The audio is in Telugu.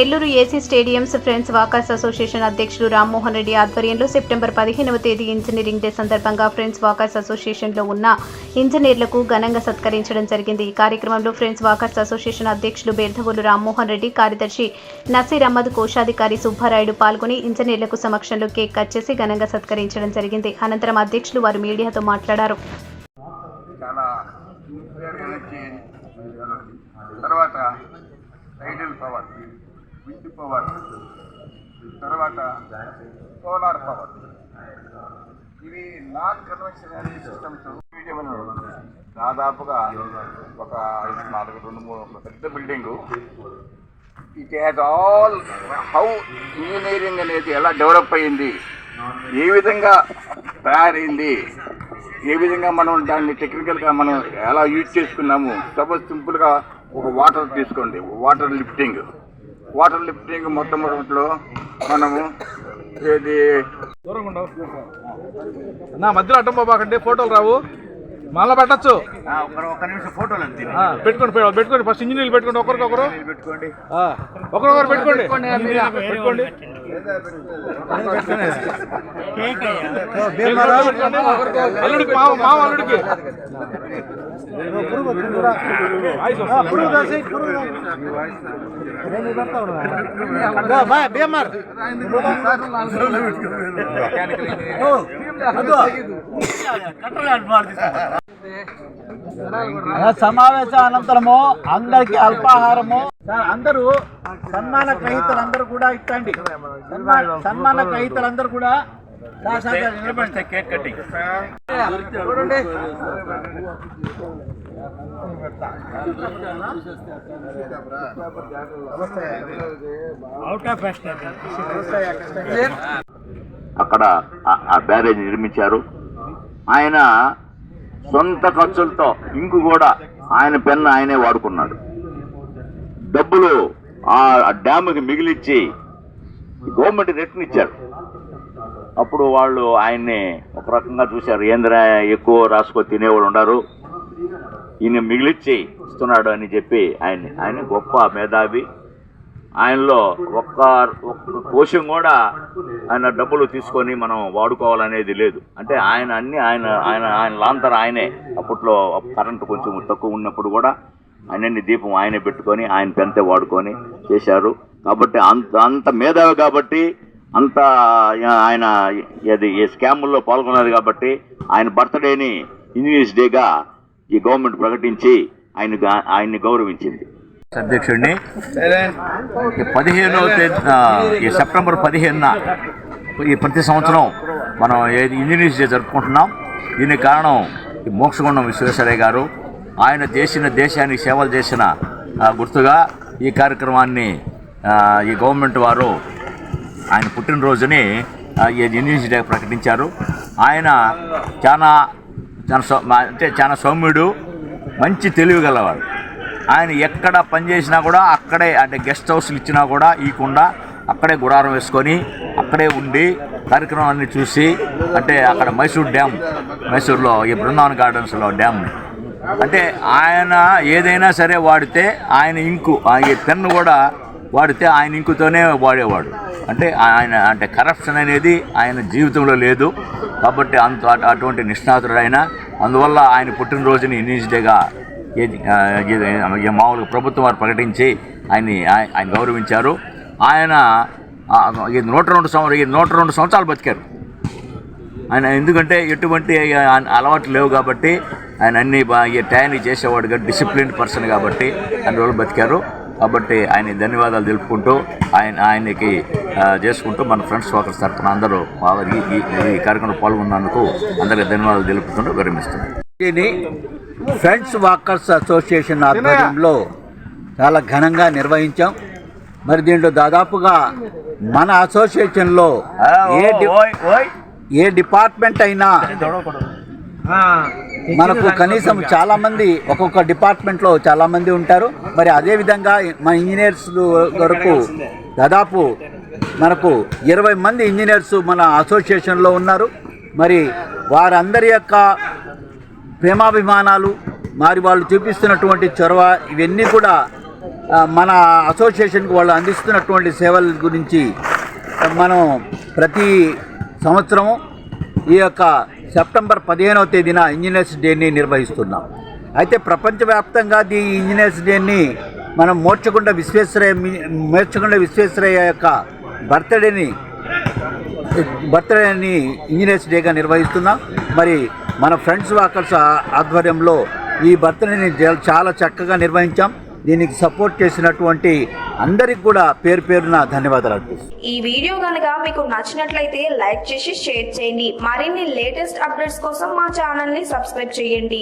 Nellore AC stadiums friends walkers association అధ్యక్షులు రామ్మోహన్ రెడ్డి ఆధ్వర్యంలో సెప్టెంబర్ 15వ తేదీ ఇంజనీరింగ్ డే సందర్భంగా ఫ్రెండ్స్ వాకర్స్ అసోసియేషన్లో ఉన్న ఇంజనీర్లకు ఘనంగా సత్కరించడం జరిగింది. ఈ కార్యక్రమంలో ఫ్రెండ్స్ వాకర్స్ అసోసియేషన్ అధ్యక్షులు బేర్ధవోలు రామ్మోహన్ రెడ్డి, కార్యదర్శి నసీర్ అహ్మద్, కోశాధికారి సుబ్బారాయుడు పాల్గొని ఇంజనీర్లకు సమక్షంలో కేక్ కట్ చేసి ఘనంగా సత్కరించడం జరిగింది. అనంతరం అధ్యక్షులు వారు మీడియాతో మాట్లాడారు. తర్వాత హైడల్ పవర్, విండ్ పవర్, తర్వాత సోలార్ పవర్, ఇవి నాన్ కన్వెన్షనల్ సిస్టమ్స్. దాదాపుగా ఒక 2-3 పెద్ద building. It has all how engineering అనేది ఎలా డెవలప్ అయ్యింది, ఏ విధంగా తయారైంది, ఏ విధంగా మనం దాన్ని టెక్నికల్గా మనం ఎలా యూజ్ చేసుకున్నాము. సపోజ్ సింపుల్గా ఒక వాటర్ తీసుకోండి, వాటర్ లిఫ్టింగ్ మొట్టమొదటిలో మనము ఏది నా మధ్యలో అడ్డం బాబాకండి, ఫోటోలు రావు, మళ్ళీ పెట్టచ్చు. ఒక నిమిషం ఫోటోలు అంతే పెట్టుకోండి ఫస్ట్ ఇంజనీర్లు పెట్టుకోండి, ఒకరికొకరు పెట్టుకోండి. అల్లుడికి మామ అల్లుడికి సమావేశం అనంతరము అందరికి అల్పాహారము. అందరూ సన్మాన గ్రహీతలందరూ కూడా ఇట్టండి, సన్మాన గ్రహీతలందరూ కూడా నిలబడితే కేక్ కటింగ్ చూడండి. అక్కడ ఆ బ్యారేజ్ నిర్మించారు. ఆయన సొంత ఖర్చులతో ఇంకు కూడా ఆయన పెన్ను ఆయనే వాడుకున్నాడు. డబ్బులు ఆ డ్యాముకి మిగిలిచ్చి గవర్నమెంట్ రిటర్న్ ఇచ్చారు. అప్పుడు వాళ్ళు ఆయన్ని ఒక రకంగా చూశారు, ఏంద్ర ఎక్కువ రాసుకో తినేవాళ్ళు ఉన్నారు, ఈయన మిగిలిచ్చి ఇస్తున్నాడు అని చెప్పి ఆయన గొప్ప మేధావి. ఆయనలో ఒక్క కోశం కూడా ఆయన డబ్బులు తీసుకొని మనం వాడుకోవాలనేది లేదు. అంటే ఆయన లాంతర ఆయనే. అప్పట్లో కరెంటు కొంచెం తక్కువ ఉన్నప్పుడు కూడా ఆయనన్ని దీపం ఆయనే పెట్టుకొని ఆయన పెంతే వాడుకొని చేశారు. కాబట్టి అంత మేధావి కాబట్టి, అంత ఆయన ఈ స్కాముల్లో పాల్గొన్నది కాబట్టి ఆయన బర్త్డేని ఇంజనీర్స్ డేగా ఈ గవర్నమెంట్ ప్రకటించి ఆయన్ని గౌరవించింది. అధ్యక్షుడిని 15వ తేదీ ఈ సెప్టెంబర్ 15న ఈ ప్రతి సంవత్సరం మనం ఇంజనీర్స్ డే జరుపుకుంటున్నాం. దీనికి కారణం ఈ మోక్షగుండం విశ్వేశ్వరయ్య గారు. ఆయన దేశానికి సేవలు చేసిన గుర్తుగా ఈ కార్యక్రమాన్ని ఈ గవర్నమెంట్ వారు ఆయన పుట్టినరోజుని ఇంజనీర్స్ డే ప్రకటించారు. ఆయన చాలా సౌమ్యుడు, మంచి తెలివి గలవాడు. ఆయన ఎక్కడ పనిచేసినా కూడా అక్కడే, అంటే గెస్ట్ హౌస్లు ఇచ్చినా కూడా ఇవ్వకుండా అక్కడే గుడారం వేసుకొని అక్కడే ఉండి కార్యక్రమాన్ని చూసి, అంటే అక్కడ మైసూరులో ఈ బృందావన్ గార్డెన్స్లో డ్యామ్, అంటే ఆయన ఏదైనా సరే వాడితే ఆయన ఇంకు ఈ పెన్ను కూడా వాడితే ఆయన ఇంకుతోనే వాడేవాడు. అంటే కరప్షన్ అనేది ఆయన జీవితంలో లేదు. కాబట్టి అటువంటి నిష్ణాతుడు ఆయన. అందువల్ల ఆయన పుట్టినరోజుని ఇంజనీర్స్ డేగా మామూలుగా ప్రభుత్వం వారు ప్రకటించి ఆయన గౌరవించారు. ఆయన 102 సంవత్సరాలు బతికారు ఆయన. ఎందుకంటే ఎటువంటి అలవాట్లు లేవు కాబట్టి ఆయన అన్ని టైంని చేసేవాడు కాబట్టి, డిసిప్లిన్డ్ పర్సన్ కాబట్టి అన్ని రోజులు బతికారు. కాబట్టి ఆయన ధన్యవాదాలు తెలుపుకుంటూ ఆయనకి చేసుకుంటూ మన ఫ్రెండ్స్ వాకర్స్ తరఫున అందరూ ఈ కార్యక్రమంలో పాల్గొన్నందుకు అందరికీ ధన్యవాదాలు తెలుపుకుంటూ విరమిస్తున్నాను. ఫ్రెండ్స్ వాకర్స్ అసోసియేషన్ ఆధ్వర్యంలో చాలా ఘనంగా నిర్వహించాం. మరి దీంట్లో దాదాపుగా మన అసోసియేషన్లో ఏ డిపార్ట్మెంట్ అయినా మనకు కనీసం చాలామంది ఒక్కొక్క డిపార్ట్మెంట్లో చాలామంది ఉంటారు. మరి అదేవిధంగా మన ఇంజనీర్స్ వరకు దాదాపు మనకు 20 మంది ఇంజనీర్స్ మన అసోసియేషన్లో ఉన్నారు. మరి వారందరి యొక్క ప్రేమాభిమానాలు, మరి వాళ్ళు చూపిస్తున్నటువంటి చొరవ, ఇవన్నీ కూడా మన అసోసియేషన్కి వాళ్ళు అందిస్తున్నటువంటి సేవల గురించి మనం ప్రతి సంవత్సరం ఈ యొక్క సెప్టెంబర్ 15వ తేదీన ఇంజనీర్స్ డేని నిర్వహిస్తున్నాం. అయితే ప్రపంచవ్యాప్తంగా ఈ ఇంజనీర్స్ డేని మనం మోర్చకొండ విశ్వేశ్వరయ్య యొక్క బర్త్డేని ఇంజనీర్స్ డేగా నిర్వహిస్తున్నాం. మరి మన ఫ్రెండ్స్ వాకర్స్ ఆధ్వర్యంలో ఈ బర్త్డేని చాలా చక్కగా నిర్వహించాం. దీనికి సపోర్ట్ చేసినటువంటి అందరికి కూడా పేరు పేరున ధన్యవాదాలు అర్పిస్తున్నాను. ఈ వీడియో కనుక మీకు నచ్చినట్లయితే లైక్ చేసి షేర్ చేయండి. మరిన్ని లేటెస్ట్ అప్డేట్స్ కోసం మా ఛానల్ ని సబ్స్క్రైబ్ చేయండి.